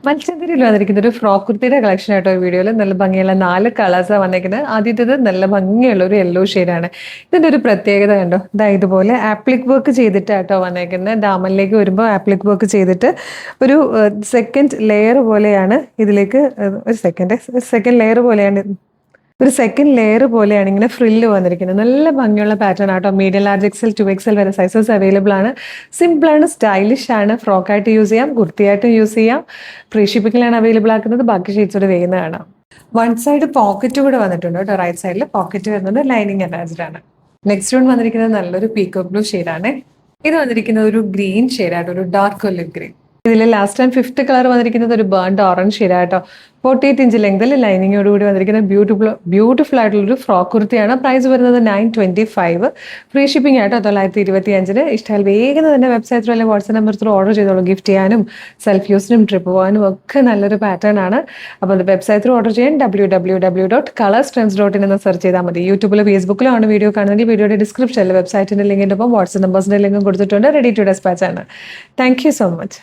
മത്സ്യഗിരിയിൽ വന്നിരിക്കുന്ന ഒരു frock കുർത്തിയുടെ collection ആയിട്ടോ ഈ വീഡിയോയിൽ നല്ല ഭംഗിയുള്ള 4 കളേഴ്സാണ് വന്നിരിക്കുന്നത്. ആദ്യത്തേത് നല്ല ഭംഗിയുള്ള ഒരു യെല്ലോ ഷെയ്ഡാണ്. ഇതിന്റെ ഒരു പ്രത്യേകത കണ്ടോ, ഇതാ ഇതുപോലെ ആപ്ലിക് വർക്ക് ചെയ്തിട്ടാട്ടോ വന്നേക്കുന്നത്. ഡാമനിലേക്ക് വരുമ്പോൾ ആപ്ലിക് വർക്ക് ചെയ്തിട്ട് ഒരു സെക്കൻഡ് ലെയർ പോലെയാണ് ഇതിലേക്ക് സെക്കൻഡ് ലെയർ പോലെയാണ് ഇങ്ങനെ ഫ്രില്ല് വന്നിരിക്കുന്നത്. നല്ല ഭംഗിയുള്ള പാറ്റേൺ ആട്ടോ. മീഡിയം ലാർജ് എക്സൽ 2XL വരെ സൈസസ് അവൈലബിൾ ആണ്. സിമ്പിളാണ്, സ്റ്റൈലിഷ് ആണ്. ഫ്രോക്കായിട്ട് യൂസ് ചെയ്യാം, കുർത്തിയായിട്ട് യൂസ് ചെയ്യാം. ഫ്രീ ഷിപ്പിങ്ങിലാണ് അവൈലബിൾ ആക്കുന്നത്. ബാക്കി ഷീറ്റ്സ് കൂടെ വേഗം കാണാം. വൺ സൈഡ് പോക്കറ്റ് കൂടെ വന്നിട്ടുണ്ട് കേട്ടോ. റൈറ്റ് സൈഡിൽ പോക്കറ്റ് വരുന്നത് ലൈനിങ് അറ്റാച്ച്ഡ് ആണ്. നെക്സ്റ്റ് വൺ വന്നിരിക്കുന്നത് നല്ലൊരു പീക്കോക്ക് ബ്ലൂ ഷെയ്ഡാണ്. ഇത് വന്നിരിക്കുന്നത് ഒരു ഗ്രീൻ ഷെയ്ഡായിട്ട്, ഒരു ഡാർക്ക് ഒലിവ് ഗ്രീൻ. ഇതിൽ ലാസ്റ്റ് ആൻഡ് ഫിഫ്ത്ത് കളർ വന്നിരിക്കുന്നത് ഒരു ബേൺഡ് ഓറഞ്ച് ഷെയ്ഡായിട്ടോ. 48 ഇഞ്ച് ലെങ്തിൽ ലൈനിങ്ങോടുകൂടി വന്നിരിക്കുന്ന ബ്യൂട്ടിഫുൾ ആയിട്ടുള്ളൊരു ഫ്രോക്ക് കുർത്തിയാണ്. പ്രൈസ് വരുന്നത് 925. ഫ്രീ ഷിപ്പിംഗ് ആയിട്ടോ 925. ഇഷ്ടമായാൽ വേഗം തന്നെ വെബ്സൈറ്റ് ത്രൂ അല്ലെങ്കിൽ വാട്സ്ആപ്പ് നമ്പർ ത്രൂ ഓർഡർ ചെയ്തോളൂ. ഗിഫ്റ്റ് ചെയ്യാനും സെൽഫ് യൂസിനും ട്രിപ്പ് പോകാനും ഒക്കെ നല്ലൊരു പാറ്റേൺ ആണ്. അപ്പോൾ അത് വെബ്സൈറ്റ് ത്രൂ ഓർഡർ ചെയ്യാൻ www.colorstrends.in എന്ന് സെർച്ച് ചെയ്താൽ മതി. യൂട്യൂബിലോ ഫേസ്ബുക്കിലോ ആണ് വീഡിയോ കാണുന്നെങ്കിൽ വീഡിയോയുടെ ഡിസ്ക്രിപ്ഷനിൽ വെബ്സൈറ്റിന്റെ ലിങ്കിൻ്റെ ഒപ്പം വാട്സ്ആപ്പ് നമ്പേഴ്സിന്റെ ലിങ്കും കൊടുത്തിട്ടുണ്ട്. റെഡി ടു ഡെസ്പാച്ച് ആണ്. Thank you so much.